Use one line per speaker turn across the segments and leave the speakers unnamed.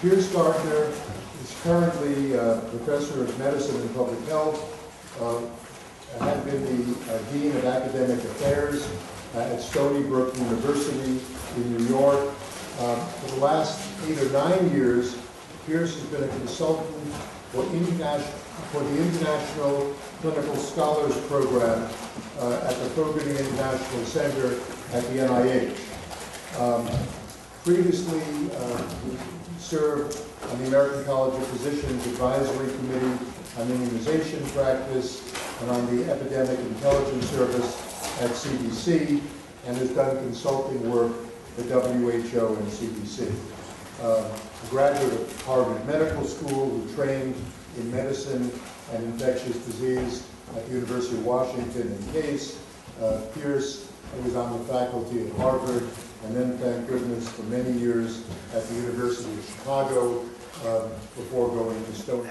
Pierce Gardner is currently Professor of Medicine and Public Health, had been the Dean of Academic Affairs at Stony Brook University in New York. For the last 8 or 9 years, Pierce has been a consultant for the International Clinical Scholars Program at the Fogarty International Center at the NIH. Previously, he served on the American College of Physicians Advisory Committee on Immunization Practice and on the Epidemic Intelligence Service at CDC, and has done consulting work for WHO and CDC. A graduate of Harvard Medical School who trained in medicine and infectious disease at the University of Washington in Case. Pierce was on the faculty at Harvard, and then, thank goodness, for many years at the University of Chicago before going to Stony.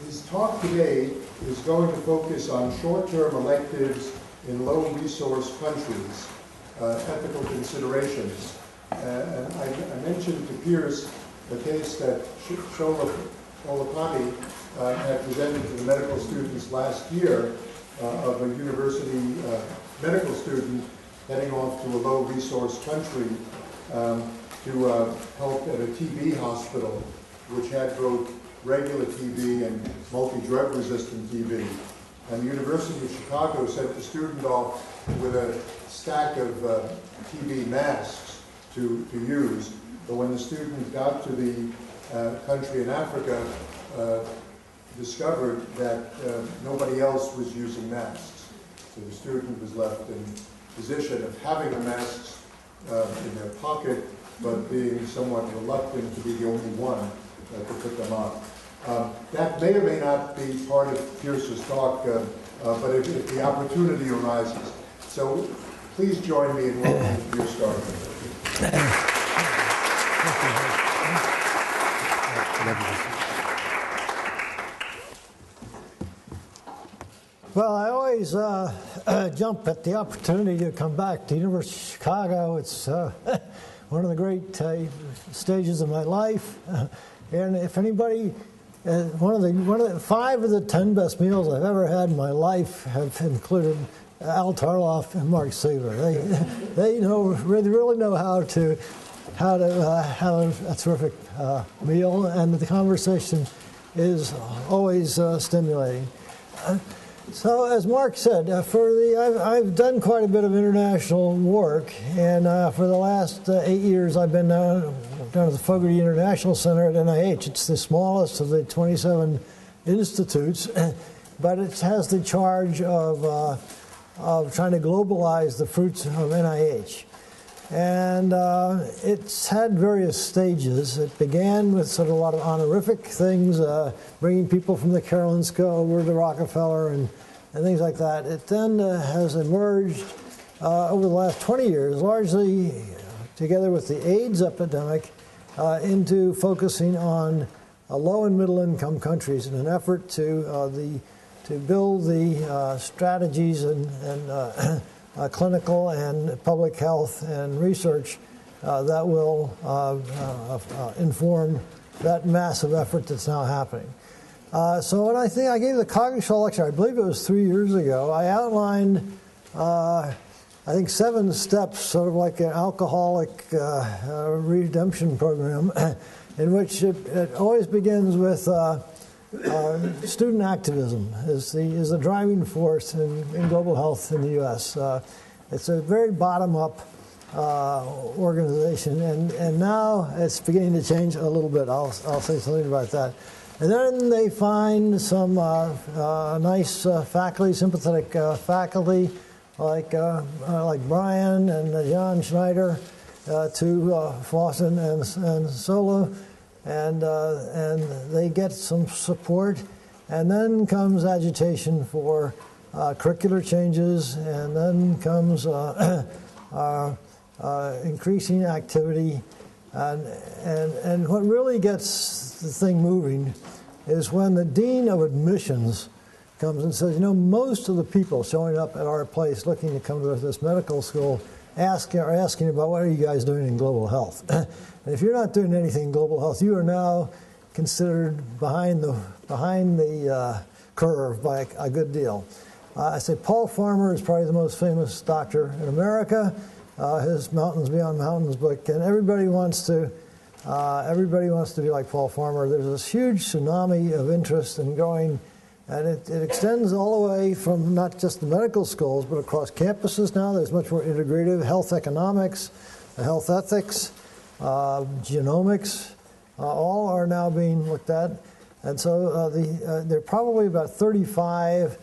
His talk today is going to focus on short-term electives in low-resource countries, ethical considerations. And I mentioned to Pierce the case that Shola Olapati had presented to the medical students last year of a university medical student heading off to a low-resource country to help at a TB hospital, which had both regular TB and multi-drug resistant TB. And the University of Chicago sent the student off with a stack of TB masks to use. But when the student got to the country in Africa, discovered that nobody else was using masks. So the student was left in the position of having the masks in their pocket, but being somewhat reluctant to be the only one to put them on. That may or may not be part of Pierce's talk, but if the opportunity arises. So please join me in welcoming Pierce Gardner.
Well, I always jump at the opportunity to come back to the University of Chicago. It's one of the great stages of my life. And if anybody, one of the 5 of the 10 best meals I've ever had in my life have included Al Tarloff and Mark Saber. They really know how to have a terrific meal, and the conversation is always stimulating. So, as Mark said, I've done quite a bit of international work, and for the last 8 years I've been down at the Fogarty International Center at NIH. It's the smallest of the 27 institutes, but it has the charge of trying to globalize the fruits of NIH. And it's had various stages. It began with sort of a lot of honorific things, bringing people from the Karolinska over to Rockefeller and things like that. It then has emerged over the last 20 years, largely together with the AIDS epidemic, into focusing on low and middle income countries in an effort to build the strategies and clinical and public health and research that will inform that massive effort that's now happening. So when I gave the Cognitive lecture, I believe it was 3 years ago, I outlined, 7 steps, sort of like an alcoholic redemption program, in which it always begins with student activism is the driving force in global health in the U.S. It's a very bottom-up organization, and now it's beginning to change a little bit. I'll say something about that. And then they find some nice faculty, sympathetic faculty, like Brian and Jan Schneider, to Fossen and Solo. And they get some support, and then comes agitation for curricular changes, and then comes increasing activity, and what really gets the thing moving is when the dean of admissions comes and says, most of the people showing up at our place looking to come to this medical school asking about what are you guys doing in global health. And if you're not doing anything in global health, you are now considered behind the curve by a good deal. I say Paul Farmer is probably the most famous doctor in America. His Mountains Beyond Mountains book, and everybody wants to be like Paul Farmer. There's this huge tsunami of interest in going, and it extends all the way from not just the medical schools, but across campuses now. There's much more integrative health economics, health ethics, genomics, all are now being looked at. And so there are probably about 35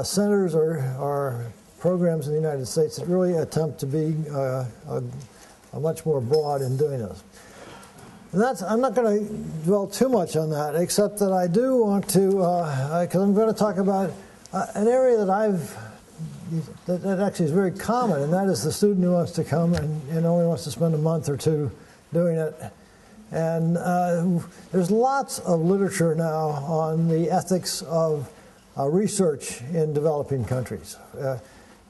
centers or programs in the United States that really attempt to be much more broad in doing this. And I'm not going to dwell too much on that, except that I do want to, because I'm going to talk about an area that actually is very common, and that is the student who wants to come and only wants to spend a month or two doing it. And there's lots of literature now on the ethics of research in developing countries.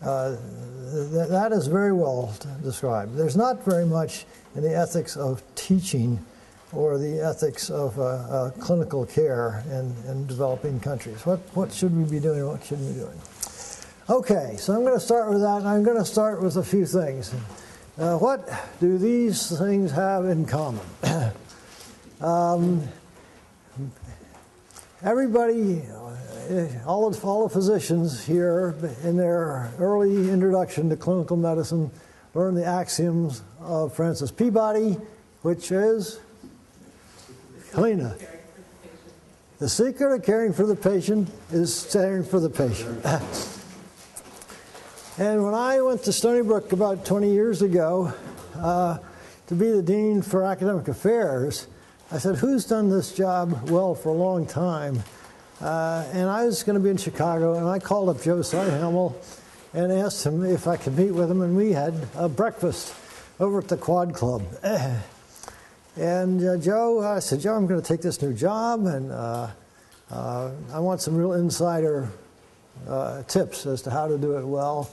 That is very well described. There's not very much in the ethics of teaching or the ethics of clinical care in developing countries. What should we be doing? What shouldn't we be doing? Okay, so I'm going to start with that, and I'm going to start with a few things. What do these things have in common? Everybody, all the physicians here in their early introduction to clinical medicine learned the axioms of Francis Peabody, which is, Helena, the secret of caring for the patient is caring for the patient. And when I went to Stony Brook about 20 years ago to be the dean for academic affairs, I said, who's done this job well for a long time? And I was going to be in Chicago, and I called up Joe Seihamel and asked him if I could meet with him, and we had a breakfast over at the Quad Club. And I said, Joe, I'm going to take this new job, and I want some real insider tips as to how to do it well.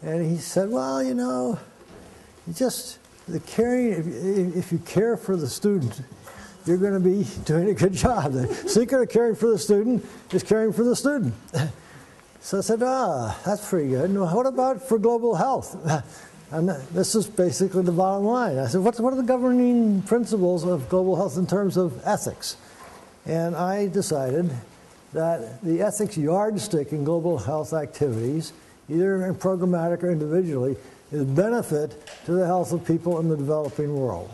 And he said, well, you know, if you care for the student, you're going to be doing a good job. The secret of caring for the student is caring for the student. So I said, that's pretty good. And what about for global health? And this is basically the bottom line. I said, what are the governing principles of global health in terms of ethics? And I decided that the ethics yardstick in global health activities, either in programmatic or individually, is benefit to the health of people in the developing world.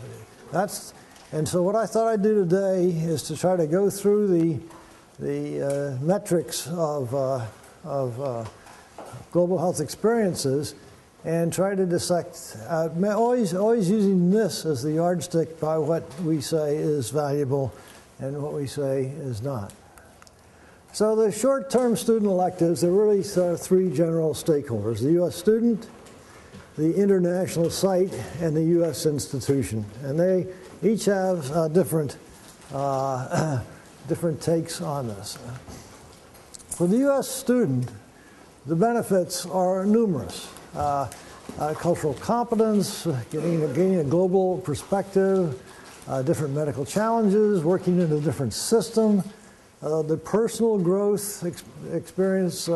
And so what I thought I'd do today is to try to go through the metrics of global health experiences and try to dissect, always using this as the yardstick by what we say is valuable and what we say is not. So the short-term student electives, there really are three general stakeholders: the U.S. student, the international site, and the U.S. institution. And they each have different takes on this. For the U.S. student, the benefits are numerous. Cultural competence, gaining a global perspective, different medical challenges, working in a different system, the personal growth experience,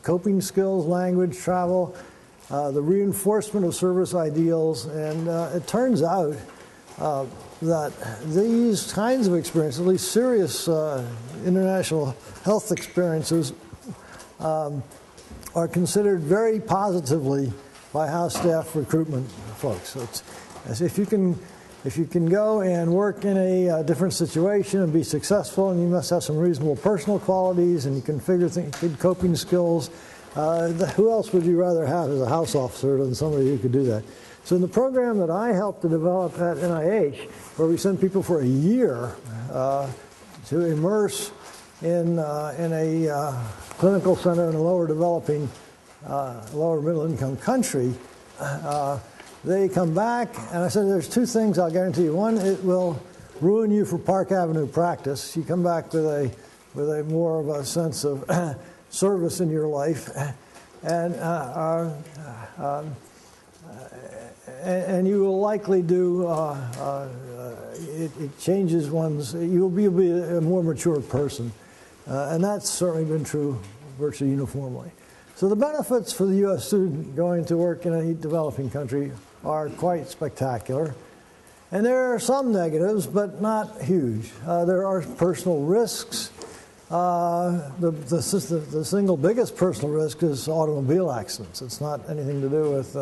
coping skills, language, travel, the reinforcement of service ideals, and it turns out that these kinds of experiences, at least serious international health experiences, are considered very positively by house staff recruitment folks. So it's, if you can go and work in a different situation and be successful, and you must have some reasonable personal qualities, and you can figure good coping skills. Who else would you rather have as a house officer than somebody who could do that? So in the program that I helped to develop at NIH, where we send people for a year to immerse in a clinical center in a lower developing, lower middle income country, they come back, and I said, there's two things I'll guarantee you. One, it will ruin you for Park Avenue practice. You come back with a more of a sense of and you will likely do, it changes one's, you'll be a more mature person. And that's certainly been true virtually uniformly. So the benefits for the U.S. student going to work in a developing country are quite spectacular. And there are some negatives, but not huge. There are personal risks. The single biggest personal risk is automobile accidents. It's not anything to do with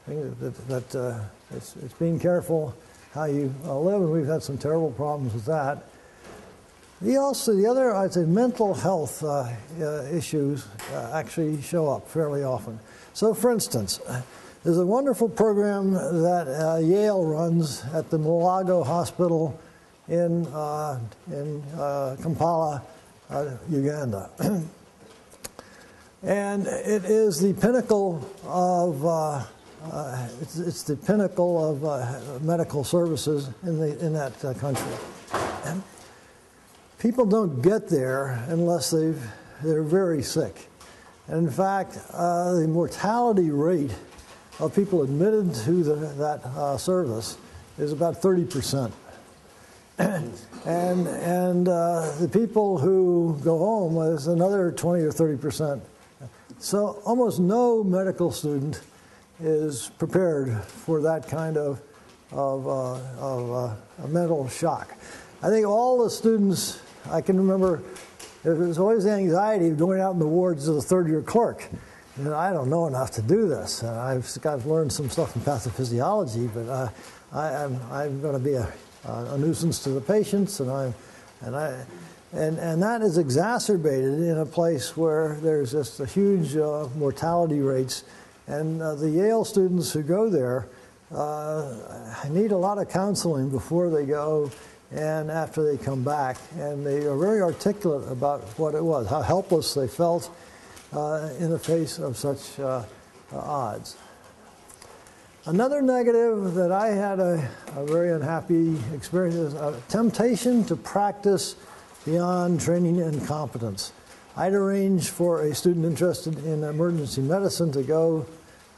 it's being careful how you live, and we've had some terrible problems with that. The other, I'd say, mental health issues actually show up fairly often. So, for instance, there's a wonderful program that Yale runs at the Mulago Hospital in Kampala, Uganda. And it is the pinnacle of it's the pinnacle of medical services in that country. And people don't get there unless they're very sick. And in fact, the mortality rate of people admitted to that service is about 30%. and the people who go home is another 20 or 30%. So almost no medical student is prepared for that kind of a mental shock. I think all the students, I can remember, there was always the anxiety of going out in the wards as a third-year clerk. And I don't know enough to do this. And I've learned some stuff in pathophysiology, but I'm going to be a nuisance to the patients, and that is exacerbated in a place where there's just a huge mortality rates, and the Yale students who go there need a lot of counseling before they go and after they come back, and they are very articulate about what it was, how helpless they felt in the face of such odds. Another negative that I had a very unhappy experience is a temptation to practice beyond training and competence. I'd arranged for a student interested in emergency medicine to go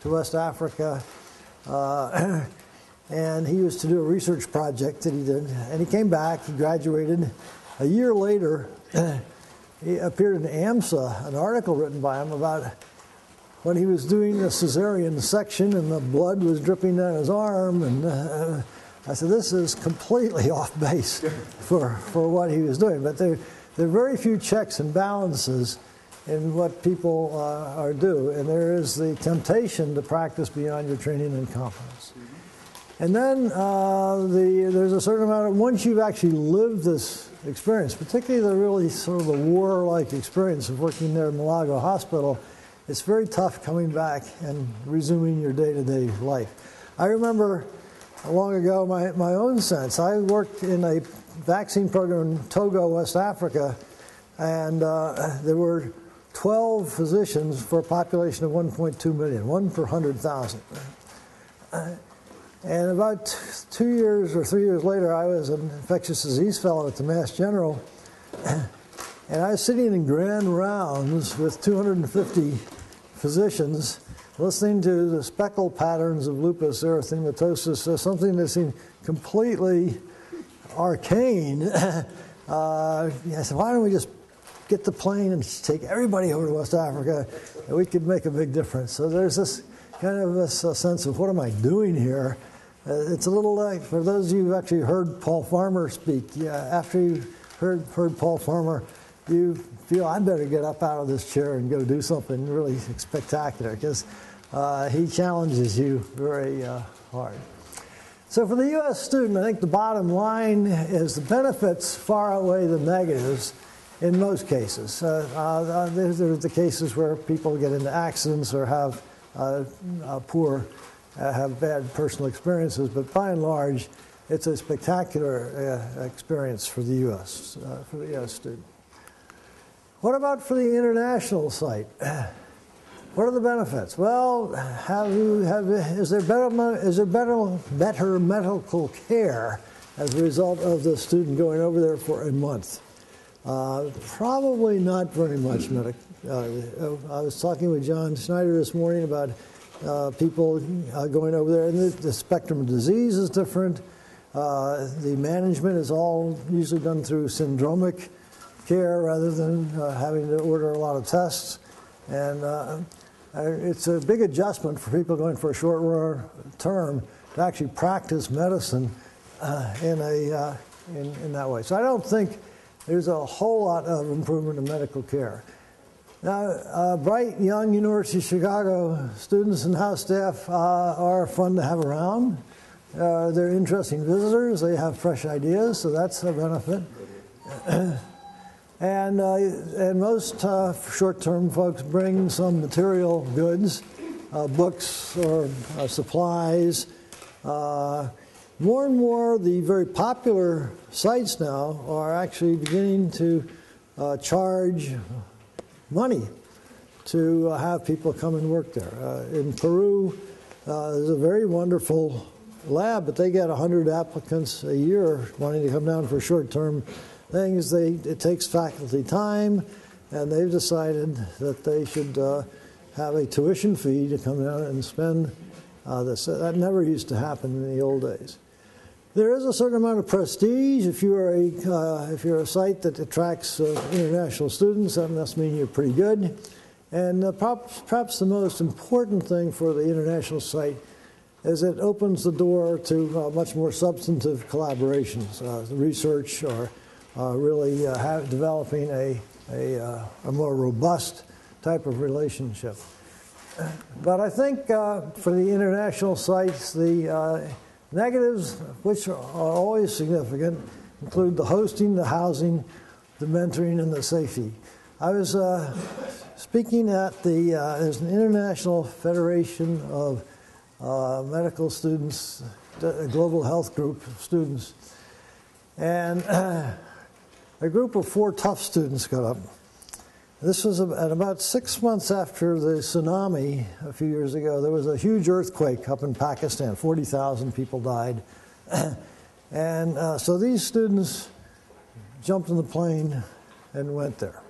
to West Africa, and he was to do a research project that he did. And he came back, he graduated. A year later, he appeared in AMSA, an article written by him about when he was doing the cesarean section and the blood was dripping down his arm. And I said, this is completely off base for what he was doing. But there are very few checks and balances in what people are do. And there is the temptation to practice beyond your training and competence. And then there's a certain amount of, once you've actually lived this experience, particularly the really sort of the war-like experience of working there at Mulago Hospital, it's very tough coming back and resuming your day-to-day life. I remember long ago my own sense. I worked in a vaccine program in Togo, West Africa, and there were 12 physicians for a population of 1.2 million, 1 per 100,000. And about 2 years or 3 years later, I was an infectious disease fellow at the Mass General, and I was sitting in grand rounds with 250 physicians listening to the speckle patterns of lupus erythematosus, something that seemed completely arcane. I said, why don't we just get the plane and take everybody over to West Africa, and we could make a big difference. So there's this kind of this sense of, what am I doing here? It's a little like, for those of you who've actually heard Paul Farmer speak, after you've heard Paul Farmer, you feel, I better get up out of this chair and go do something really spectacular, because he challenges you very hard. So for the U.S. student, I think the bottom line is the benefits far outweigh the negatives in most cases. There's the cases where people get into accidents or have have bad personal experiences, but by and large, it's a spectacular experience for the U.S. Student. What about for the international site? What are the benefits? Well, is there better medical care as a result of the student going over there for a month? Probably not very much. I was talking with John Schneider this morning about people going over there. And the spectrum of disease is different. The management is all usually done through syndromic care rather than having to order a lot of tests. And it's a big adjustment for people going for a short term to actually practice medicine in that way. So I don't think there's a whole lot of improvement in medical care. Now, bright, young University of Chicago students and house staff are fun to have around. They're interesting visitors. They have fresh ideas, so that's a benefit. And most short-term folks bring some material goods, books or supplies. More and more, the very popular sites now are actually beginning to charge money to have people come and work there. In Peru, there's a very wonderful lab, but they get 100 applicants a year wanting to come down for short-term things. It takes faculty time, and they've decided that they should have a tuition fee to come down and spend this. That never used to happen in the old days. There is a certain amount of prestige. If you're a site that attracts international students, that must mean you're pretty good. And perhaps the most important thing for the international site is it opens the door to much more substantive collaborations, research, or really developing a more robust type of relationship. But I think for the international sites, the negatives, which are always significant, include the hosting, the housing, the mentoring, and the safety. I was speaking at there's an International Federation of Medical Students, a global health group of students, and a group of 4 tough students got up. This was at about 6 months after the tsunami a few years ago. There was a huge earthquake up in Pakistan. 40,000 people died. And so these students jumped in the plane and went there.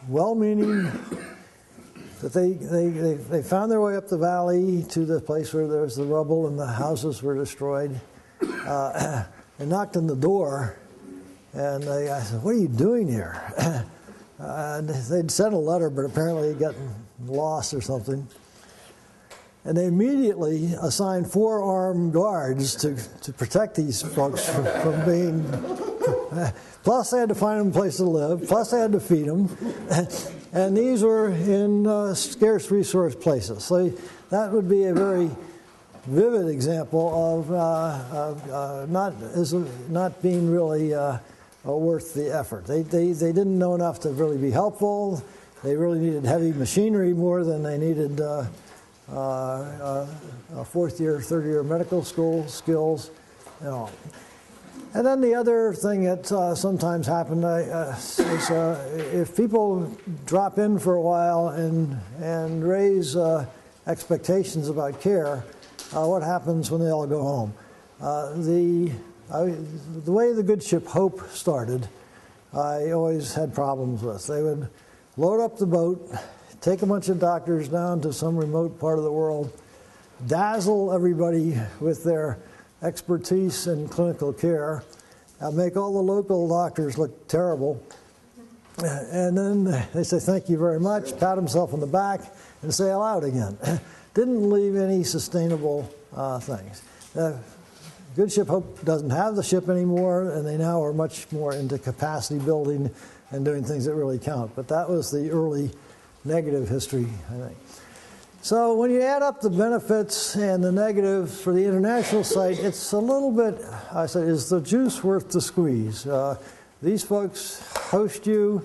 Well-meaning, that they found their way up the valley to the place where there was the rubble and the houses were destroyed. They knocked on the door. And I said, "What are you doing here?" They'd sent a letter, but apparently it got lost or something. And they immediately assigned 4 armed guards to protect these folks from being... Plus they had to find them a place to live. Plus they had to feed them. And these were in scarce resource places. So that would be a very vivid example of not being really... worth the effort. They didn't know enough to really be helpful. They really needed heavy machinery more than they needed fourth-year, third-year medical school skills. And then the other thing that sometimes happened is if people drop in for a while and raise expectations about care, what happens when they all go home? The way the good ship Hope started, I always had problems with. They would load up the boat, take a bunch of doctors down to some remote part of the world, dazzle everybody with their expertise in clinical care, make all the local doctors look terrible, and then they say, "Thank you very much," pat himself on the back, and sail out again. Didn't leave any sustainable things. Good Ship Hope doesn't have the ship anymore, and they now are much more into capacity building and doing things that really count. But that was the early negative history, I think. So when you add up the benefits and the negatives for the international site, it's a little bit, I say, is the juice worth the squeeze? These folks host you.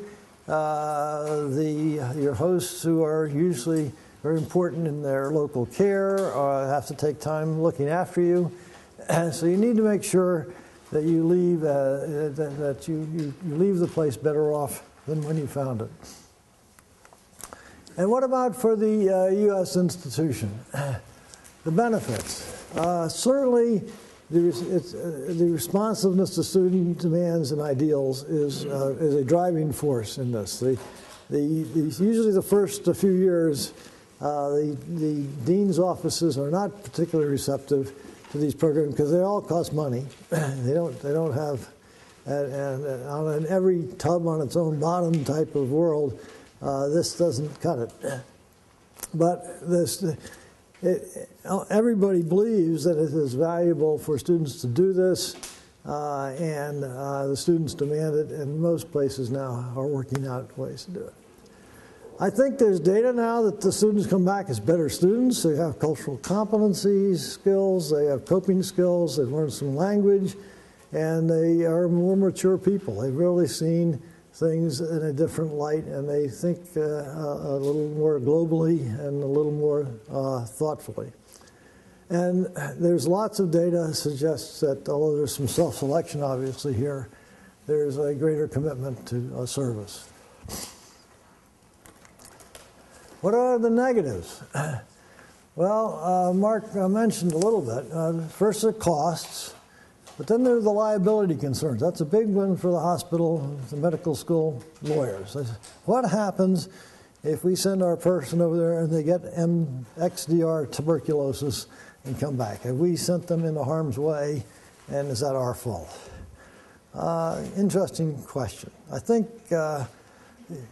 Your hosts, who are usually very important in their local care, have to take time looking after you. So you need to make sure that you leave you leave the place better off than when you found it. And what about for the U.S. institution? The benefits. Certainly, the responsiveness to student demands and ideals is a driving force in this. Usually the first few years, the dean's offices are not particularly receptive to these programs because they all cost money. They don't have, and on an every tub on its own bottom type of world, this doesn't cut it. But everybody believes that it is valuable for students to do this, and the students demand it, and most places now are working out ways to do it. I think there's data now that the students come back as better students. They have cultural competencies, skills, they have coping skills, they've learned some language, and they are more mature people. They've really seen things in a different light, and they think a little more globally and a little more thoughtfully. And there's lots of data that suggests that, although there's some self-selection obviously here, there's a greater commitment to service. What are the negatives? Well, Mark mentioned a little bit. First, the costs, but then there's the liability concerns. That's a big one for the hospital, the medical school, lawyers. What happens if we send our person over there and they get XDR tuberculosis and come back? Have we sent them into harm's way, and is that our fault? Interesting question. I think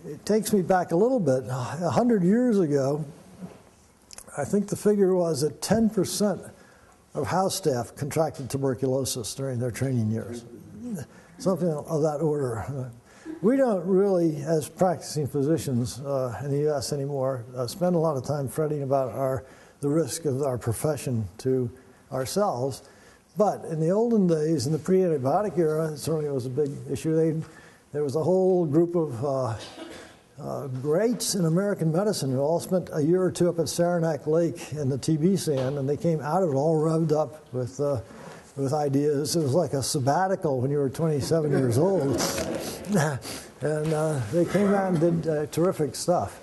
it takes me back a little bit. 100 years ago, I think the figure was that 10% of house staff contracted tuberculosis during their training years. Something of that order. We don't really, as practicing physicians in the U.S. anymore, spend a lot of time fretting about the risk of our profession to ourselves. But in the olden days, in the pre-antibiotic era, it certainly was a big issue. There was a whole group of greats in American medicine who all spent a year or two up at Saranac Lake in the TB sand, and they came out of it all revved up with ideas. It was like a sabbatical when you were 27 years old. And they came out and did terrific stuff.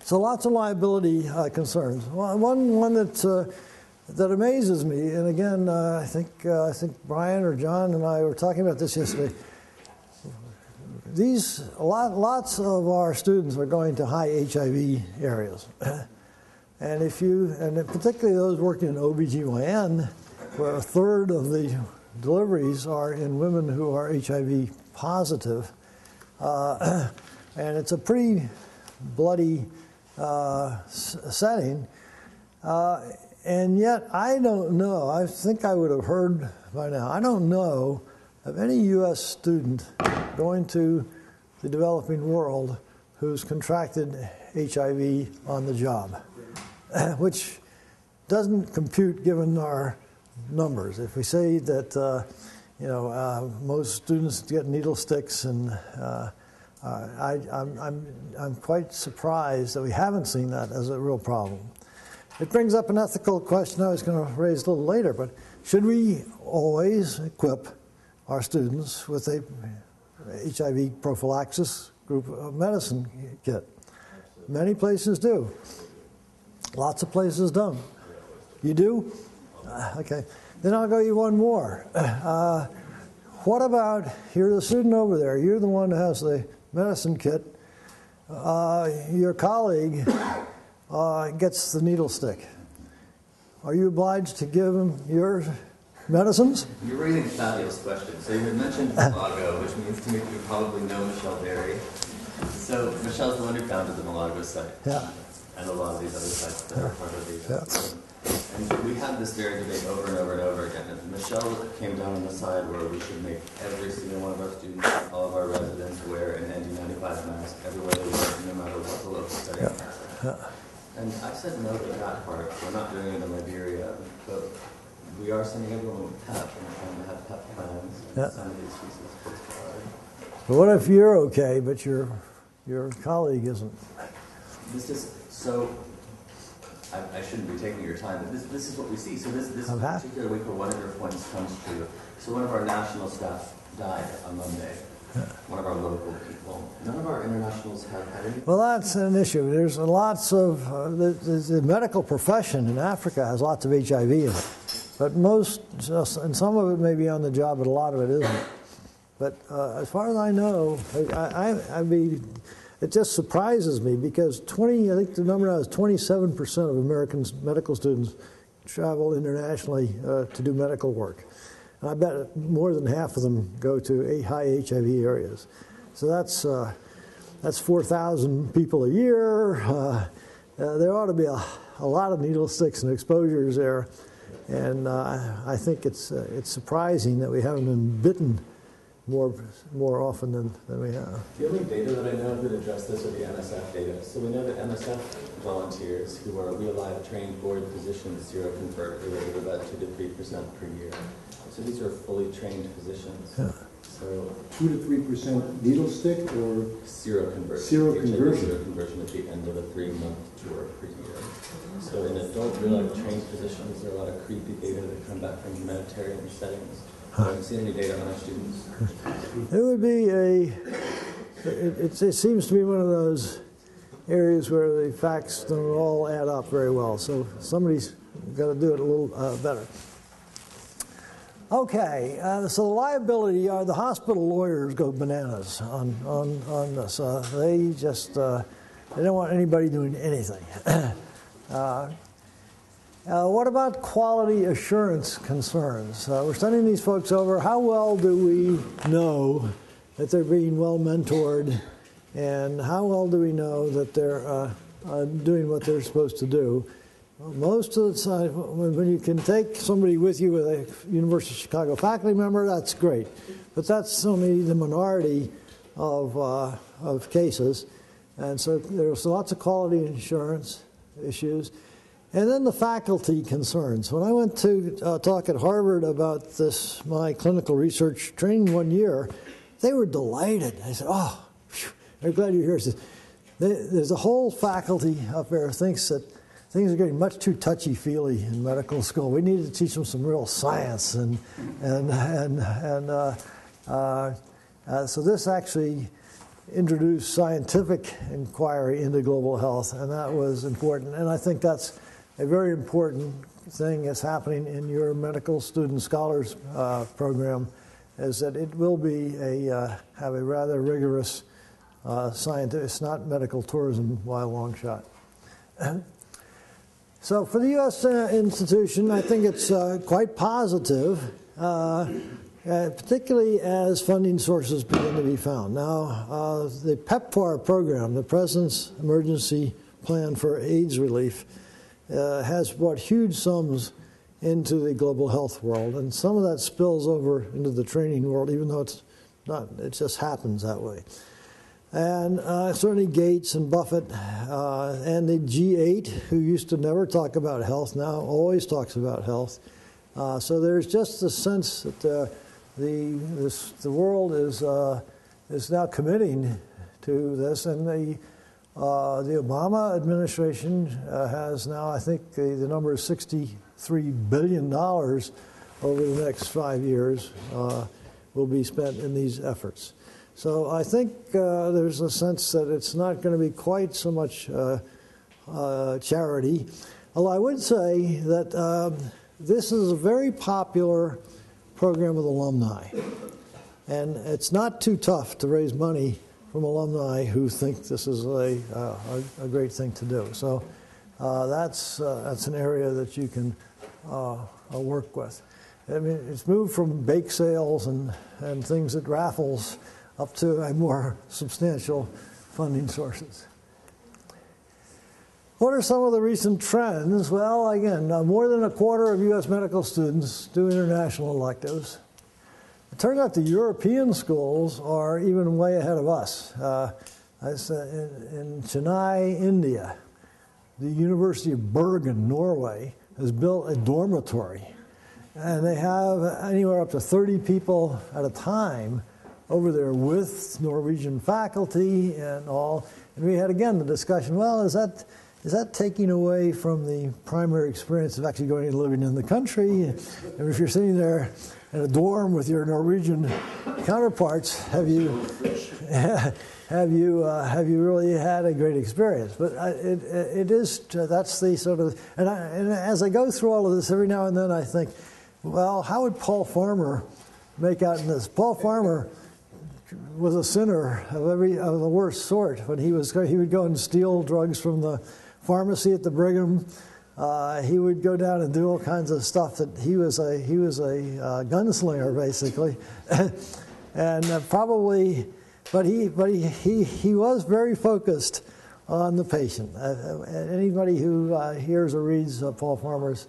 So lots of liability concerns. One that amazes me, and again, I think Brian or John and I were talking about this yesterday. Lots of our students are going to high HIV areas. And particularly those working in OBGYN, where a third of the deliveries are in women who are HIV positive. And it's a pretty bloody setting. And yet, I don't know, I think I would have heard by now, I don't know of any U.S. student going to the developing world who's contracted HIV on the job, which doesn't compute given our numbers. If we say that most students get needle sticks, and I'm quite surprised that we haven't seen that as a real problem. It brings up an ethical question I was going to raise a little later, but should we always equip our students with a HIV prophylaxis group of medicine kit? Many places do. Lots of places don't. You do? Okay. Then I'll go you one more. What about, you're the student over there, you're the one who has the medicine kit. Your colleague gets the needle stick. Are you obliged to give him your medicines?
You're raising a fabulous question. So you had mentioned Malago, which means to me you probably know Michelle Berry. So Michelle's the one who founded the Malago site.
Yeah.
And a lot of these other sites that are part of the And we had this very debate over and over and over again. And Michelle came down on the side where we should make every single one of our students, all of our residents, wear an N95 mask everywhere they work, no matter what the local setting is.
Yeah.
And I said no to that part. We're not doing it in Liberia, but we are sending everyone with PEP, and we're trying to have PEP plans. And some of these species
But what if you're okay, but your colleague isn't?
This is so. I shouldn't be taking your time, but this is what we see. So this particular week, where one of your points comes true. So one of our national staff died on Monday. One of our local people. None of our internationals have had any. Well,
that's an issue. There's lots of the medical profession in Africa has lots of HIV in it, but and some of it may be on the job, but a lot of it isn't. But as far as I know, it just surprises me because I think the number now is 27% of American medical students travel internationally to do medical work. And I bet more than half of them go to high HIV areas. So that's 4,000 people a year. There ought to be a lot of needle sticks and exposures there. And I think it's surprising that we haven't been bitten more often than we have.
The only data that I know of that address this are the NSF data. So we know that NSF volunteers who are real life trained board physicians seroconvert a rate of about 2 to 3% per year. So these are fully trained physicians.
Yeah.
So
2 to 3% needle stick or
seroconversion.
Seroconversion.
Seroconversion at the end of a 3-month tour per year. So in adult real life trained physicians, there are a lot of creepy data that come back from humanitarian settings. I haven't seen any data on our students.
It would be it seems to be one of those areas where the facts don't all add up very well. So somebody's got to do it a little better. Okay, so the liability, the hospital lawyers go bananas on this. They just, they don't want anybody doing anything. What about quality assurance concerns? We're sending these folks over. How well do we know that they're being well mentored? And how well do we know that they're doing what they're supposed to do? Most of the time, when you can take somebody with you with a University of Chicago faculty member, that's great. But that's only the minority of cases. And so there's lots of quality assurance issues. And then the faculty concerns. When I went to talk at Harvard about this, my clinical research training one year, they were delighted. I said, oh, phew, I'm glad you're here. There's a whole faculty up there thinks that things are getting much too touchy-feely in medical school. We need to teach them some real science. So this actually introduced scientific inquiry into global health, and that was important. And I think that's a very important thing that's happening in your medical student scholars program, is that it will be have a rather rigorous scientific. It's not medical tourism by a long shot. So for the U.S. institution, I think it's quite positive, particularly as funding sources begin to be found. Now, the PEPFAR program, the President's Emergency Plan for AIDS Relief, has brought huge sums into the global health world, and some of that spills over into the training world, even though it's not, it just happens that way. And certainly Gates and Buffett and the G8, who used to never talk about health, now always talks about health. So there's just a sense that the world is now committing to this, and the Obama administration has now, I think the number is $63 billion over the next 5 years will be spent in these efforts. So I think there's a sense that it's not going to be quite so much charity. Although I would say that this is a very popular program with alumni. And it's not too tough to raise money from alumni who think this is a great thing to do. So that's an area that you can work with. I mean, it's moved from bake sales and things at raffles up to a more substantial funding sources. What are some of the recent trends? Well, again, more than a quarter of U.S. medical students do international electives. It turns out the European schools are even way ahead of us. In Chennai, India, the University of Bergen, Norway, has built a dormitory. And they have anywhere up to 30 people at a time over there with Norwegian faculty and all. And we had, again, the discussion, well, is that taking away from the primary experience of actually going and living in the country? And if you're sitting there in a dorm with your Norwegian counterparts, have you really had a great experience? But it is, that's the sort of, and as I go through all of this, every now and then I think, well, how would Paul Farmer make out in this? Paul Farmer was a sinner of the worst sort. When he would go and steal drugs from the pharmacy at the Brigham. He would go down and do all kinds of stuff. That he was a gunslinger basically, and probably, but he was very focused on the patient. Anybody who hears or reads Paul Farmer's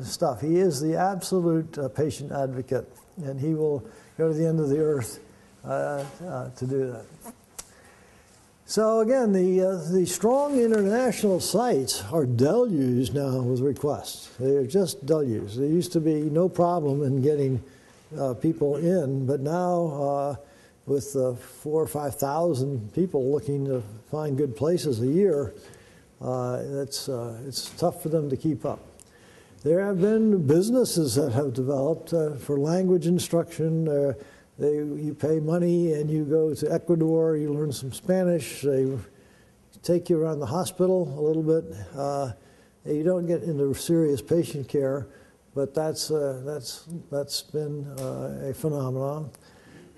stuff, he is the absolute patient advocate, and he will go to the end of the earth to do that. So again, the strong international sites are deluged now with requests. They're just deluged. There used to be no problem in getting people in, but now with 4,000 or 5,000 people looking to find good places a year, it's tough for them to keep up. There have been businesses that have developed for language instruction. You pay money and you go to Ecuador, you learn some Spanish, they take you around the hospital a little bit. You don't get into serious patient care, but that's been a phenomenon.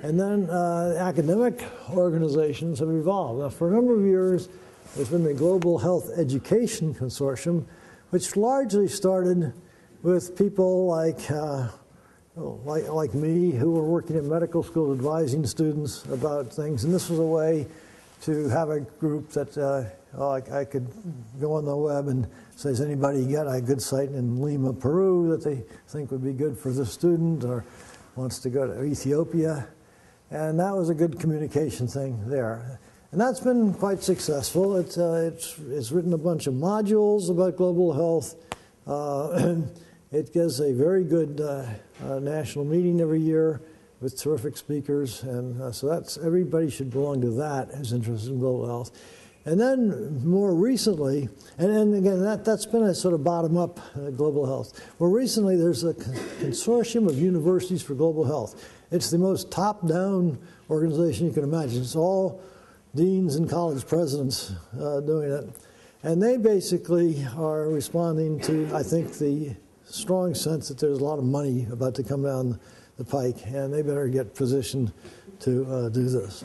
And then academic organizations have evolved. Now, for a number of years, there's been the Global Health Education Consortium, which largely started with people like me, who were working in medical school advising students about things. And this was a way to have a group that I could go on the web and say, has anybody got a good site in Lima, Peru that they think would be good for the student, or wants to go to Ethiopia? And that was a good communication thing there. And that's been quite successful. It's written a bunch of modules about global health. It gives a very good national meeting every year with terrific speakers, and so everybody should belong to that who's interested in global health. And then more recently, and again, that's been a sort of bottom-up global health. More recently, there's a consortium of universities for global health. It's the most top-down organization you can imagine. It's all deans and college presidents doing it. And they basically are responding to, I think, the strong sense that there's a lot of money about to come down the pike, and they better get positioned to do this.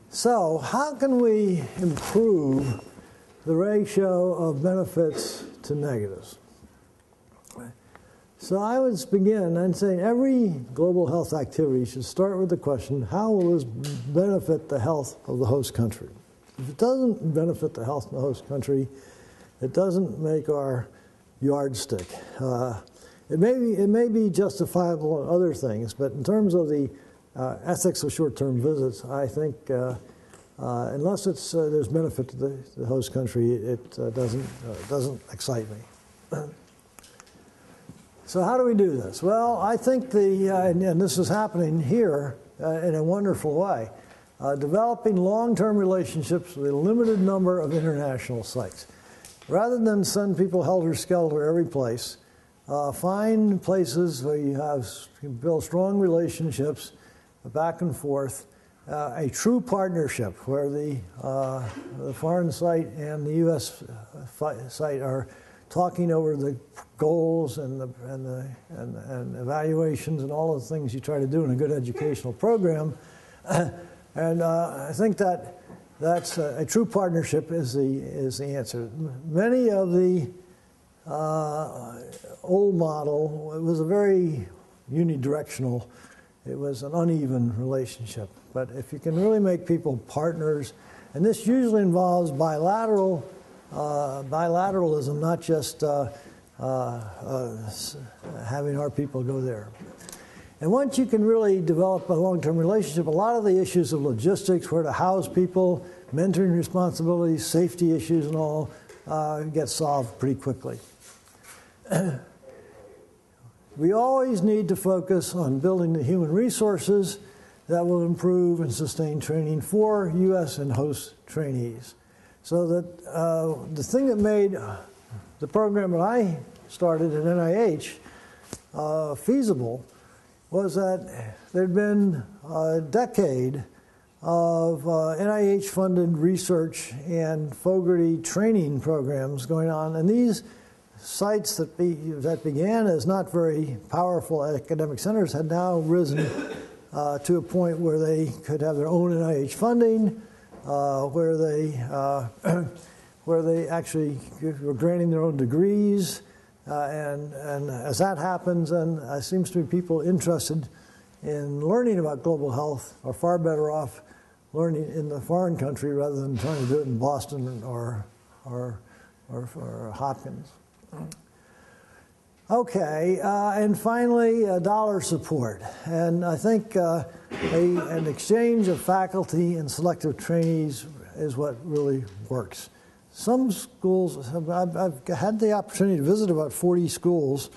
So how can we improve the ratio of benefits to negatives? So I would begin and say every global health activity should start with the question, how will this benefit the health of the host country? If it doesn't benefit the health of the host country, it doesn't make our yardstick. It may be justifiable on other things, but in terms of the ethics of short-term visits, I think unless there's benefit to the host country, it doesn't excite me. So how do we do this? Well, I think and this is happening here in a wonderful way, developing long-term relationships with a limited number of international sites. Rather than send people helter-skelter every place, find places where you build strong relationships back and forth, a true partnership where the foreign site and the U.S. site are talking over the goals and evaluations and all of the things you try to do in a good educational program. And I think that's a true partnership is the answer. Many of the old model, it was a very unidirectional, it was an uneven relationship. But if you can really make people partners, and this usually involves bilateralism, not just having our people go there. And once you can really develop a long-term relationship, a lot of the issues of logistics, where to house people, mentoring responsibilities, safety issues and all, get solved pretty quickly. We always need to focus on building the human resources that will improve and sustain training for U.S. and host trainees. So that the thing that made the program that I started at NIH feasible was that there'd been a decade of NIH-funded research and Fogarty training programs going on, and these sites that began as not very powerful academic centers had now risen to a point where they could have their own NIH funding, where they actually were granting their own degrees, and as that happens, then it seems to be people interested in learning about global health are far better off learning in the foreign country rather than trying to do it in Boston or Hopkins. Okay, and finally, dollar support. And I think an exchange of faculty and selective trainees is what really works. Some schools, I've had the opportunity to visit about 40 schools,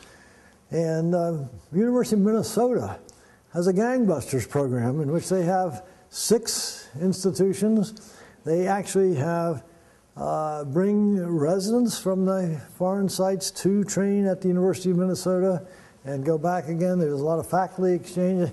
and the University of Minnesota has a gangbusters program in which they have 6 institutions. They actually have bring residents from the foreign sites to training at the University of Minnesota and go back again. There's a lot of faculty exchange.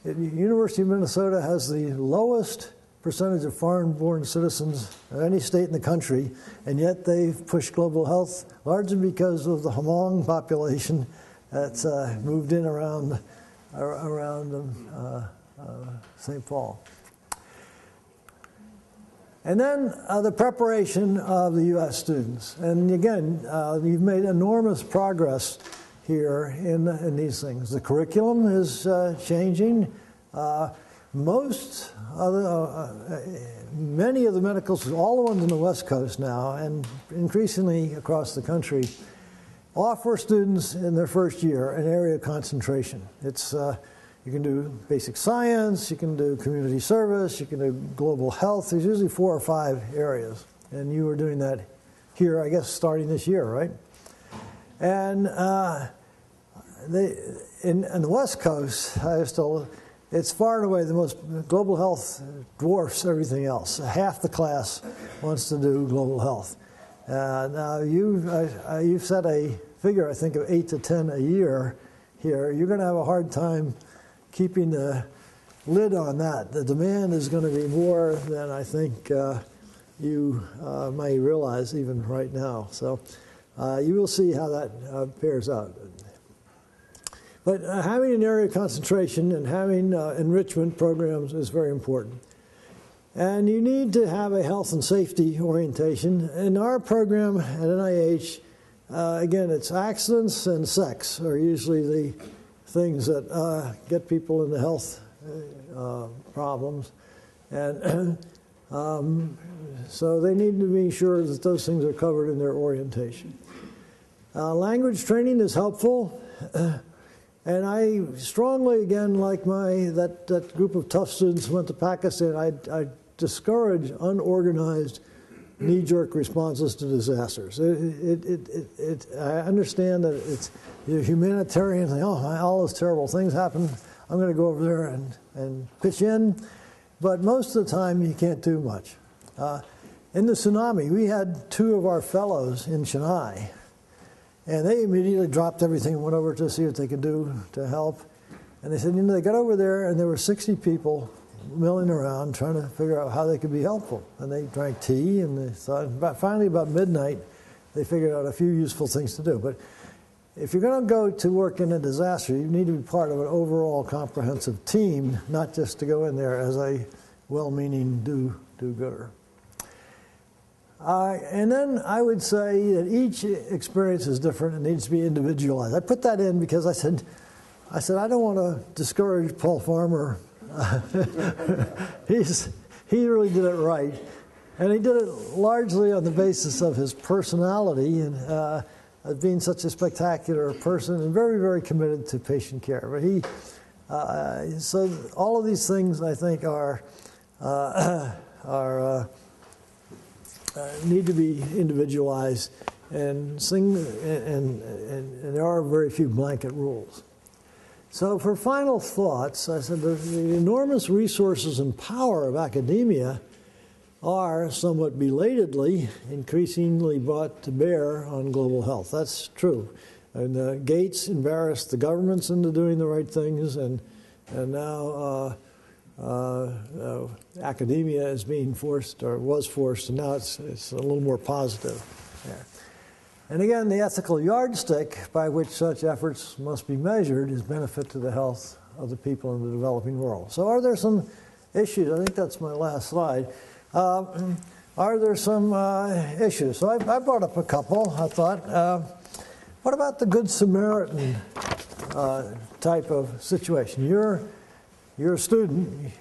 The University of Minnesota has the lowest percentage of foreign-born citizens of any state in the country, and yet they've pushed global health largely because of the Hmong population that's moved in around St. Paul. And then the preparation of the U.S. students. And again, you've made enormous progress here in these things. The curriculum is changing. Many of the medical schools, all the ones on the West Coast now, and increasingly across the country, offer students in their first year an area of concentration. It's you can do basic science, you can do community service, you can do global health. There's usually 4 or 5 areas. And you were doing that here, I guess, starting this year, right? And in the West Coast, I was told, it's far and away the most, global health dwarfs everything else. Half the class wants to do global health. Now, you've set a figure, I think, of 8 to 10 a year here. You're going to have a hard time keeping the lid on that. The demand is going to be more than I think you may realize even right now. So you will see how that pairs out. But having an area of concentration and having enrichment programs is very important. And you need to have a health and safety orientation. In our program at NIH, again, it's accidents and sex are usually the things that get people into health problems. And so they need to be sure that those things are covered in their orientation. Language training is helpful. And I strongly, again, like that group of tough students who went to Pakistan, I discourage unorganized knee-jerk responses to disasters. I understand that it's a humanitarian thing. Oh, all those terrible things happen. I'm going to go over there and pitch in. But most of the time, you can't do much. In the tsunami, we had 2 of our fellows in Chennai. And they immediately dropped everything and went over to see what they could do to help. And they said, they got over there, and there were 60 people milling around trying to figure out how they could be helpful. And they drank tea, and they thought, finally about midnight, they figured out a few useful things to do. But if you're going to go to work in a disaster, you need to be part of an overall comprehensive team, not just to go in there as a well-meaning do-gooder. And then I would say that each experience is different and needs to be individualized. I put that in because I said I don't want to discourage Paul Farmer. He really did it right, and he did it largely on the basis of his personality and being such a spectacular person and very, very committed to patient care. But so all of these things I think are need to be individualized, and there are very few blanket rules. So for final thoughts, I said the enormous resources and power of academia are somewhat belatedly increasingly brought to bear on global health. That's true. And Gates embarrassed the governments into doing the right things, and now academia is being forced, or was forced, and now it's a little more positive there. And again, the ethical yardstick by which such efforts must be measured is benefit to the health of the people in the developing world. So are there some issues? I think that's my last slide. Are there some issues? So I brought up a couple, I thought. What about the Good Samaritan type of situation? You're a student.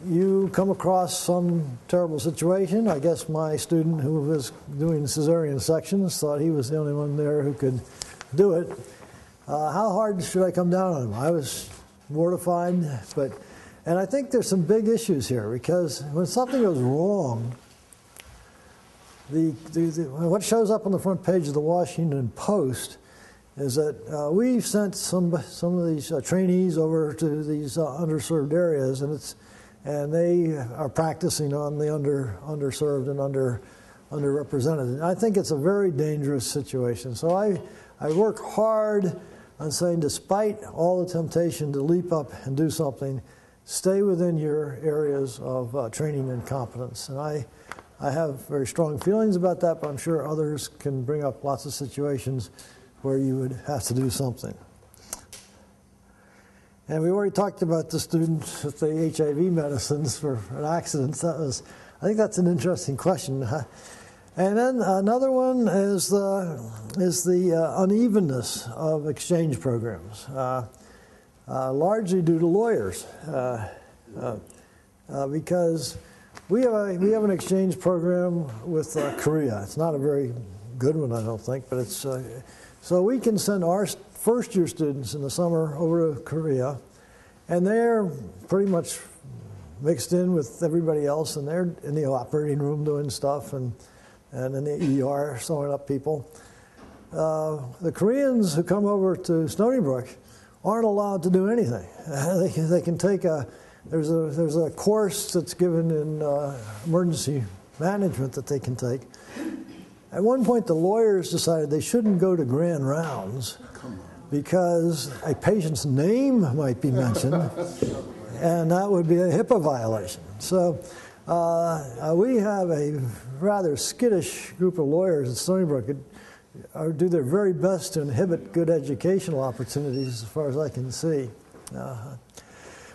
You come across some terrible situation. I guess my student who was doing cesarean sections thought he was the only one there who could do it. How hard should I come down on him? I was mortified, and I think there's some big issues here, because when something goes wrong, what shows up on the front page of the Washington Post is that we've sent some of these trainees over to these underserved areas, and they are practicing on the underserved and underrepresented. And I think it's a very dangerous situation. So I work hard on saying, despite all the temptation to leap up and do something, stay within your areas of training and competence. And I have very strong feelings about that, but I'm sure others can bring up lots of situations where you would have to do something. And we already talked about the students with the HIV medicines for accidents. I think that's an interesting question. And then another one is the unevenness of exchange programs, largely due to lawyers, because we have an exchange program with Korea. It's not a very good one, I don't think, but it's so we can send our first-year students in the summer over to Korea, and they're pretty much mixed in with everybody else, and they're in the operating room doing stuff, and in the ER sewing up people. The Koreans who come over to Stony Brook aren't allowed to do anything. They can take there's a course that's given in emergency management that they can take. At one point, the lawyers decided they shouldn't go to grand rounds because a patient's name might be mentioned, and that would be a HIPAA violation. So we have a rather skittish group of lawyers at Stony Brook who do their very best to inhibit good educational opportunities, as far as I can see.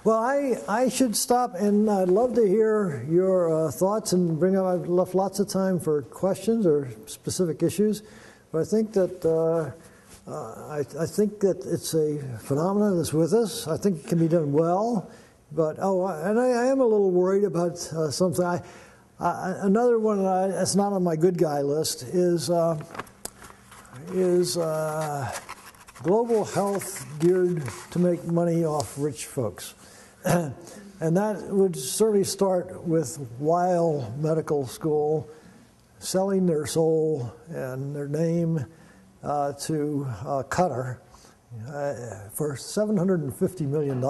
Well, I should stop, and I'd love to hear your thoughts and bring up. I've left lots of time for questions or specific issues, but I think that I think that it's a phenomenon that's with us. I think it can be done well, but and I am a little worried about something. Another one that's not on my good guy list is global health geared to make money off rich folks. And that would certainly start with Weill Medical School selling their soul and their name to Qatar for $750 million.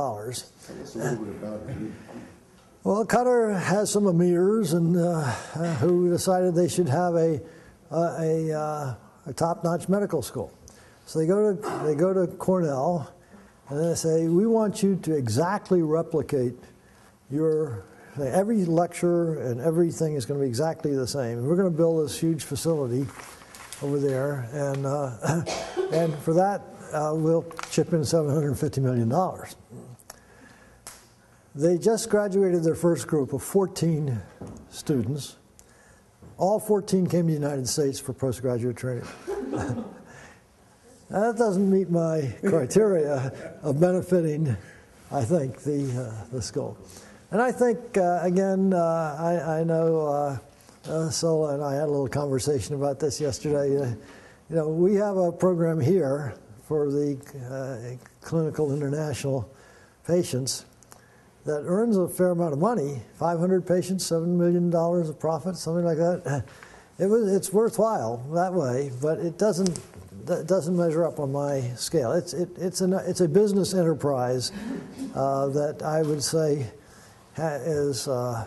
Well, Qatar has some emirs and who decided they should have a top-notch medical school. So they go to Cornell. And then they say, we want you to exactly replicate every lecture and everything is going to be exactly the same. We're going to build this huge facility over there, and for that, we'll chip in $750 million. They just graduated their first group of 14 students. All 14 came to the United States for postgraduate training. That doesn't meet my criteria of benefiting, I think, the school. And I think, again, I know Sola and I had a little conversation about this yesterday. We have a program here for the clinical international patients that earns a fair amount of money, 500 patients, $7 million of profit, something like that. It's worthwhile that way, but it doesn't measure up on my scale. It's a business enterprise that I would say is I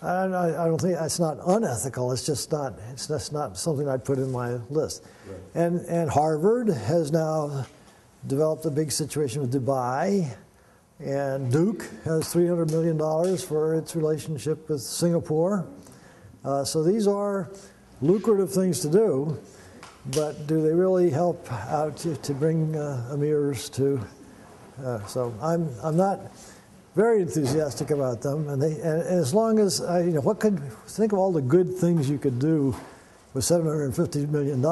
don't think it's not unethical. It's just not something I'd put in my list. Right. And Harvard has now developed a big situation with Dubai, and Duke has $300 million for its relationship with Singapore. So these are lucrative things to do, but do they really help out to bring emirs to? So I'm not very enthusiastic about them, and as long as think of all the good things you could do with $750 million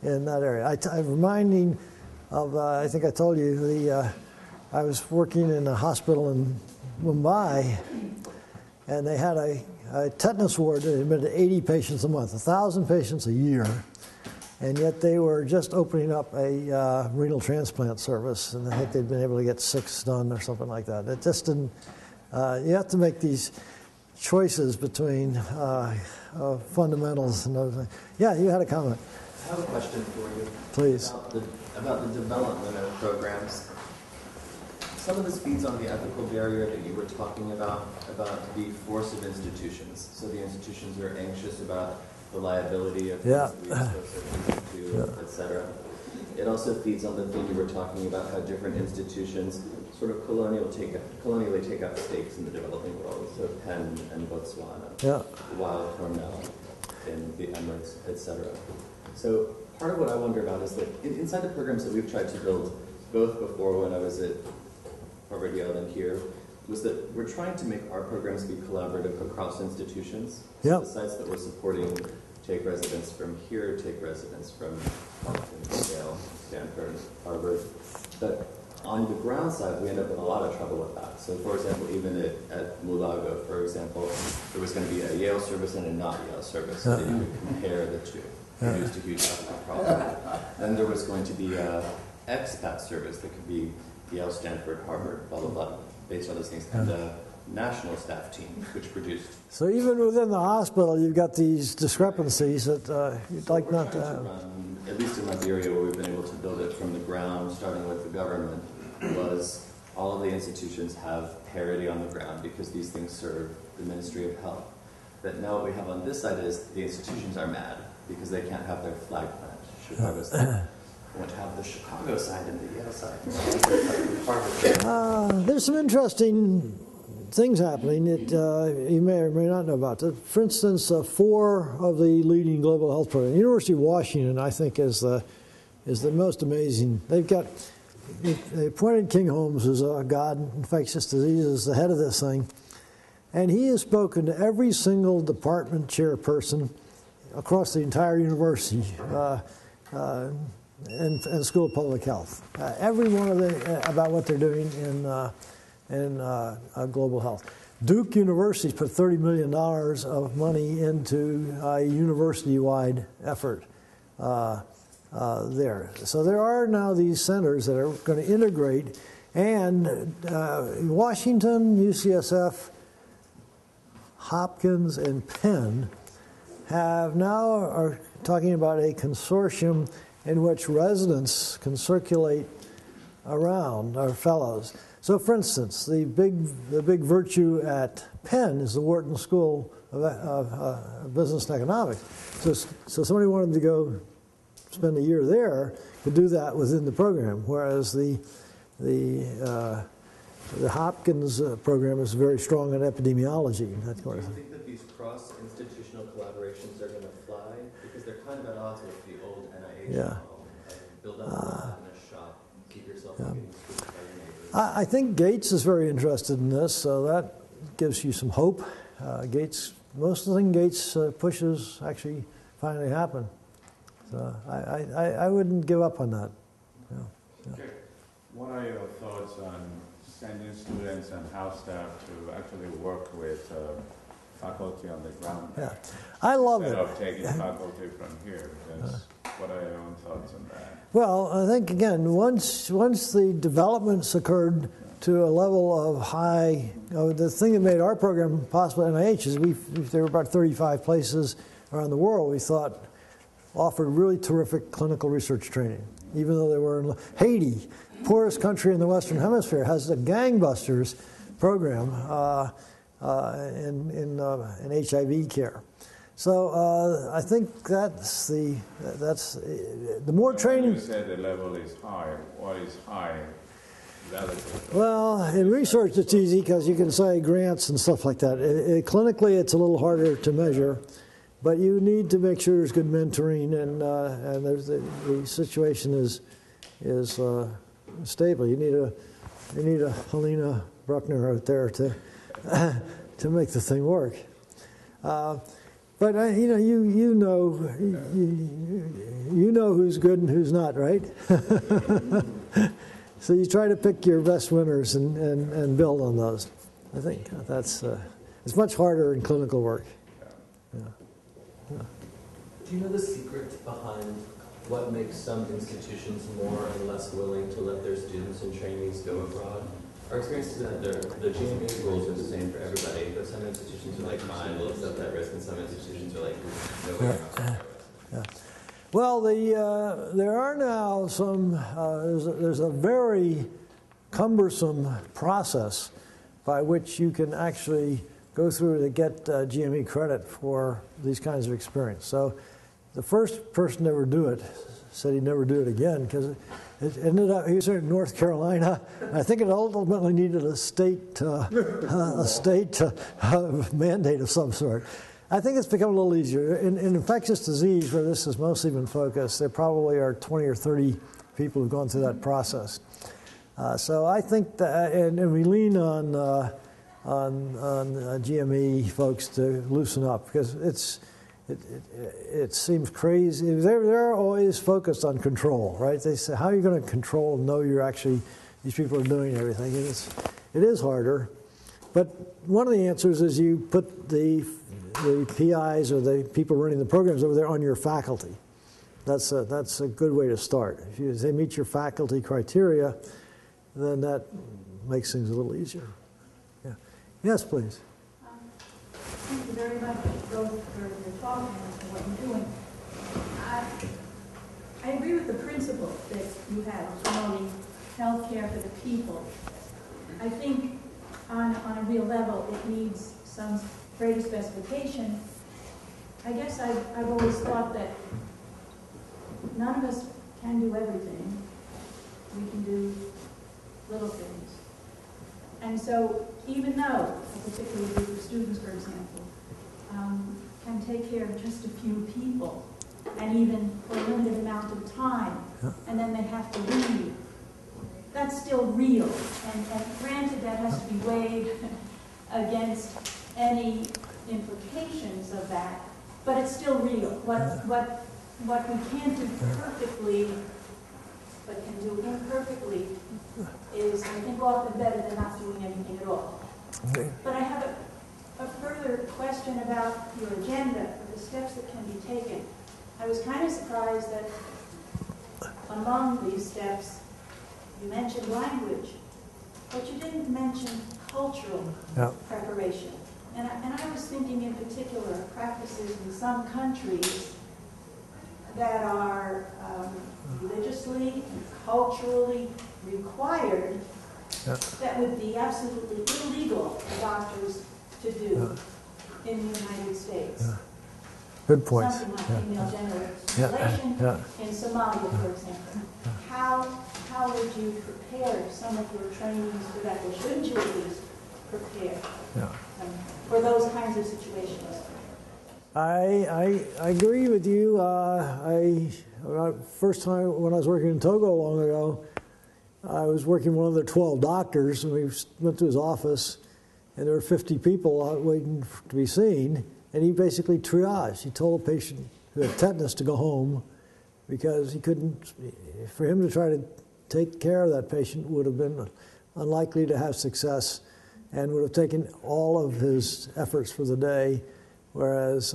in that area. I'm reminding of I think I told you I was working in a hospital in Mumbai, and they had a tetanus ward that admitted 80 patients a month, 1,000 patients a year, and yet they were just opening up a renal transplant service, and I think they'd been able to get 6 done or something like that. It just didn't. You have to make these choices between fundamentals and other things. Yeah, you had a comment.
I have a question for you.
Please.
About the development of programs. Some of this feeds on the ethical barrier that you were talking about the force of institutions. So the institutions are anxious about the liability of things that we expose to, etc. It also feeds on the thing you were talking about, how different institutions sort of colonially take up stakes in the developing world. So Penn and Botswana, Weill Cornell in the Emirates, etc. So part of what I wonder about is that inside the programs that we've tried to build, both before when I was at Harvard, Yale, and here, was that we're trying to make our programs be collaborative across institutions. So the sites that we're supporting take residents from here, take residents from Washington, Yale, Stanford, Harvard. But on the ground side, we end up in a lot of trouble with that. So for example, even at Mulago, for example, there was going to be a Yale service and a not Yale service, so that you could compare the two. Produced a huge problem. Then there was going to be an expat service that could be Yale, Stanford, Harvard, blah, blah, blah, based on those things. And a national staff team, which produced.
So even within the hospital, you've got these discrepancies that you'd like not to have.
At least in Liberia, where we've been able to build it from the ground, starting with the government, was all of the institutions have parity on the ground because these things serve the Ministry of Health. But now what we have on this side is the institutions are mad because they can't have their flag plant. Chicago's they want to have the Chicago side and the Yale side.
There's some interesting things happening that you may or may not know about. For instance, 4 of the leading global health programs. The University of Washington, I think, is the most amazing. They appointed King Holmes, who's a god in infectious diseases, the head of this thing, and he has spoken to every single department chairperson across the entire university and School of Public Health. Every one of them about what they're doing in global health. Duke University's put $30 million of money into a university-wide effort there. So there are now these centers that are going to integrate, and Washington, UCSF, Hopkins, and Penn are talking about a consortium in which residents can circulate around, our fellows. So, for instance, the big virtue at Penn is the Wharton School of Business and Economics. So somebody wanted to go spend a year there could do that within the program, whereas the Hopkins program is very strong in epidemiology. That kind of thing.
Do you think that these cross-institutional collaborations are going to fly? Because they're kind of at odds with the old NIH model. Build up a lab in a shop, keep yourself from getting screwed by your neighbors.
I think Gates is very interested in this, so that gives you some hope. Most of the things Gates pushes actually finally happen. So I wouldn't give up on that.
Okay. What are your thoughts on sending students and house staff to actually work with faculty on the ground?
Yeah, I love it.
Instead of taking faculty from here, what are your own thoughts on that?
Well, I think again, once the developments occurred to a level of high, the thing that made our program possible at NIH is there were about 35 places around the world we thought offered really terrific clinical research training, even though they were in Haiti, poorest country in the Western Hemisphere, has a gangbusters program in HIV care. So I think that's the more training.
You said the level is high. What is high relative?
Well, in research it's easy because you can say grants and stuff like that. Clinically, it's a little harder to measure. But you need to make sure there's good mentoring, and there's the situation is stable. You need a Helena Bruckner out there to to make the thing work. But you know who's good and who's not, right? So you try to pick your best winners and build on those. I think that's it's much harder in clinical work. Yeah. Yeah.
Do you know the secret behind what makes some institutions more and less willing to let their students and trainees go abroad? Our experience is that the GMA rules are the same for everybody, but some institutions are like, fine, we'll accept that risk, and some institutions are like, no way.
Yeah. Well, there are now some, there's a very cumbersome process by which you can actually go through to get GME credit for these kinds of experience. So the first person to ever do it said he'd never do it again because it ended up, he was in North Carolina. I think it ultimately needed a state mandate of some sort. I think it's become a little easier. In infectious disease, where this has mostly been focused, there probably are 20 or 30 people who've gone through that process. So I think that, and we lean on GME folks to loosen up because it seems crazy. They're always focused on control, right? They say, how are you going to control and know you're actually, these people are doing everything? And it is harder. But one of the answers is you put the PIs or the people running the programs over there on your faculty. That's a good way to start. If they meet your faculty criteria, then that makes things a little easier. Yeah. Yes, please.
Thank you very much, both for your talk and for what you're doing. I agree with the principle that you have, promoting health care for the people. I think on a real level it needs some greater specification. I guess I've always thought that none of us can do everything. We can do little things. And so even though a particular group of students, for example, can take care of just a few people, and even for a limited amount of time, and then they have to leave, that's still real. And granted, that has to be weighed against any implications of that, but it's still real. What we can't do perfectly, but can do imperfectly, is, I think, often better than not doing anything at all. But I have a further question about your agenda, the steps that can be taken. I was kind of surprised that among these steps, you mentioned language, but you didn't mention cultural preparation. And I was thinking in particular of practices in some countries that are religiously and culturally required that would be absolutely illegal for doctors to do in the United States.
Good point.
Something like female genital mutilation in Somalia, for example. How would you prepare some of your trainees for that, or shouldn't you at least prepare for those kinds of situations?
I agree with you. First time when I was working in Togo long ago, I was working with one of the 12 doctors, and we went to his office, and there were 50 people out waiting to be seen, and he basically triaged. He told a patient who had tetanus to go home because he couldn't, for him to try to take care of that patient would have been unlikely to have success and would have taken all of his efforts for the day. Whereas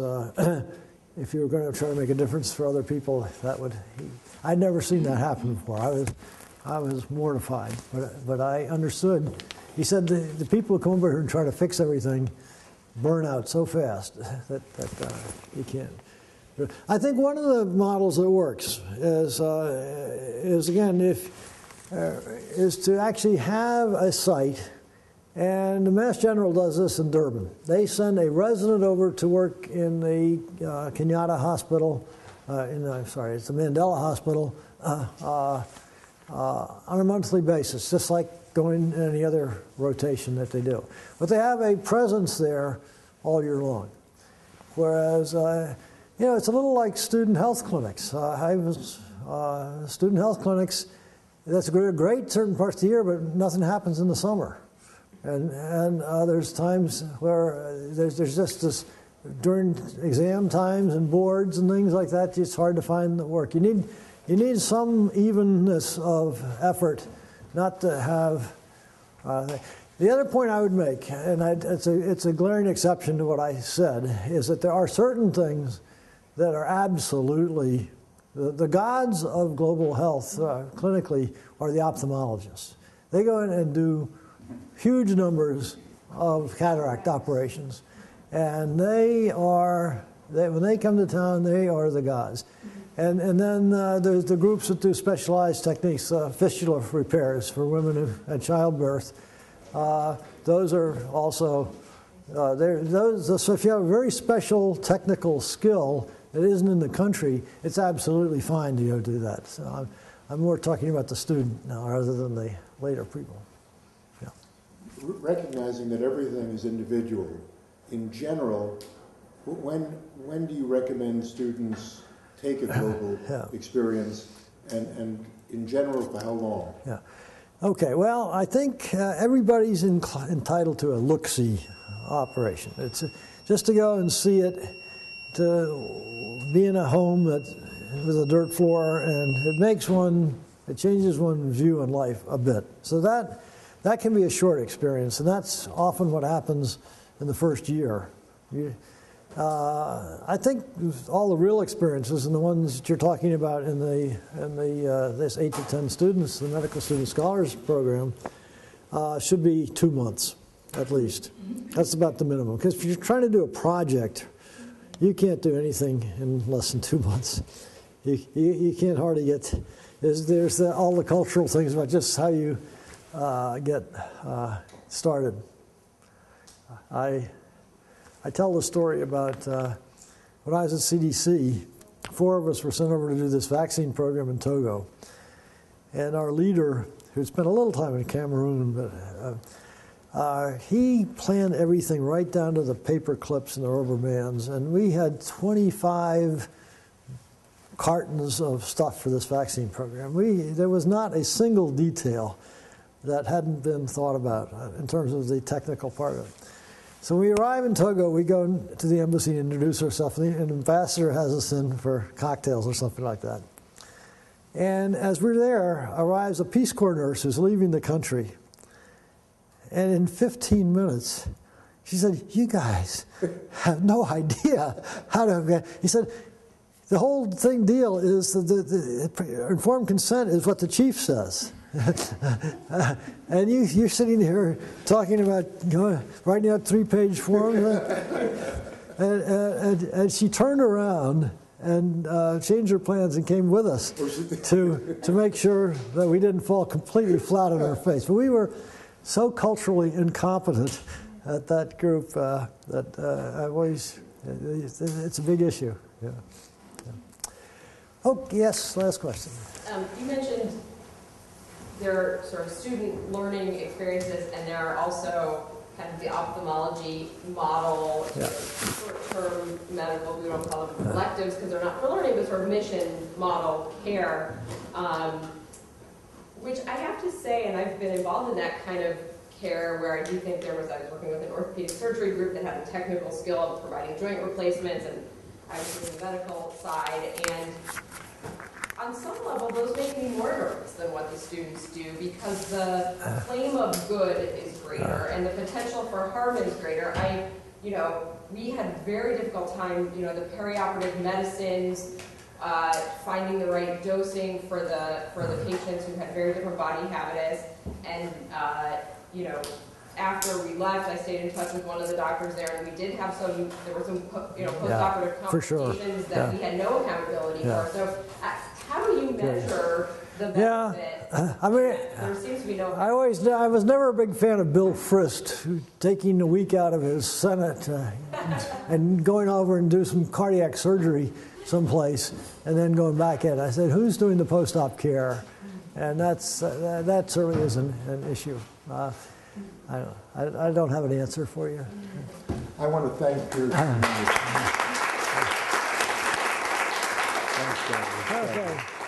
if you were going to try to make a difference for other people, that would, I'd never seen that happen before. I was mortified, but I understood. He said the people who come over here and try to fix everything burn out so fast that you can't. I think one of the models that works is again, is to actually have a site. And the Mass General does this in Durban. They send a resident over to work in the Kenyatta Hospital, it's the Mandela Hospital, on a monthly basis, just like going in any other rotation that they do. But they have a presence there all year long. Whereas, it's a little like student health clinics. Student health clinics, that's great certain parts of the year, but nothing happens in the summer. And there's times where there's just this, during exam times and boards and things like that, it's hard to find the work. You need some evenness of effort, not to have. The other point I would make, and it's a glaring exception to what I said, is that there are certain things that are absolutely the gods of global health clinically are the ophthalmologists. They go in and do huge numbers of cataract operations, and when they come to town, they are the gods. And then there's the groups that do specialized techniques, fistula repairs for women at childbirth. Those are also so if you have a very special technical skill that isn't in the country, it's absolutely fine to go do that. So I'm more talking about the student now rather than the later people. Yeah.
Recognizing that everything is individual, in general, when do you recommend students take a global experience, and in general, for how long?
Yeah. Okay, well, I think everybody's entitled to a look-see operation. It's just to go and see it, to be in a home with a dirt floor, and it changes one's view on life a bit. So that can be a short experience, and that's often what happens in the first year. I think all the real experiences and the ones that you're talking about in this 8 to 10 students, the medical student scholars program, should be 2 months at least. That's about the minimum. Because if you're trying to do a project, you can't do anything in less than 2 months. You can't hardly get. There's all the cultural things about just how you get started. I tell the story about when I was at CDC, 4 of us were sent over to do this vaccine program in Togo. And our leader, who spent a little time in Cameroon, but he planned everything right down to the paper clips and the rubber bands. And we had 25 cartons of stuff for this vaccine program. There was not a single detail that hadn't been thought about in terms of the technical part of it. So we arrive in Togo, we go to the embassy and introduce ourselves, and the ambassador has us in for cocktails or something like that. And as we're there, arrives a Peace Corps nurse who's leaving the country. And in 15 minutes, she said, "You guys have no idea how to..." He said, "The whole deal is that the informed consent is what the chief says." And you're sitting here talking about writing out 3-page forms, and she turned around and changed her plans and came with us to make sure that we didn't fall completely flat on our face. But we were so culturally incompetent at that group that it's a big issue. Yeah. Oh yes, last question.
You mentioned there are sort of student learning experiences, and there are also kind of the ophthalmology model, short-term medical, we don't call them electives because they're not for learning, but sort of mission model care, which I have to say, and I've been involved in that kind of care where I do think I was working with an orthopedic surgery group that had the technical skill of providing joint replacements, and I was doing the medical side, and on some level, those make me more nervous than what the students do because the claim of good is greater and the potential for harm is greater. We had very difficult time, the perioperative medicines, finding the right dosing for the patients who had very different body habits, and after we left, I stayed in touch with one of the doctors there, and we did have there were some post-operative complications that we had no accountability for. So how do you measure the benefit? There seems to be no...
I was never a big fan of Bill Frist, taking a week out of his Senate and going over and do some cardiac surgery someplace, and then going back in. I said, who's doing the post-op care? And that certainly is an issue. I don't have an answer for you.
I want to thank you. Thanks, Gary.
Okay.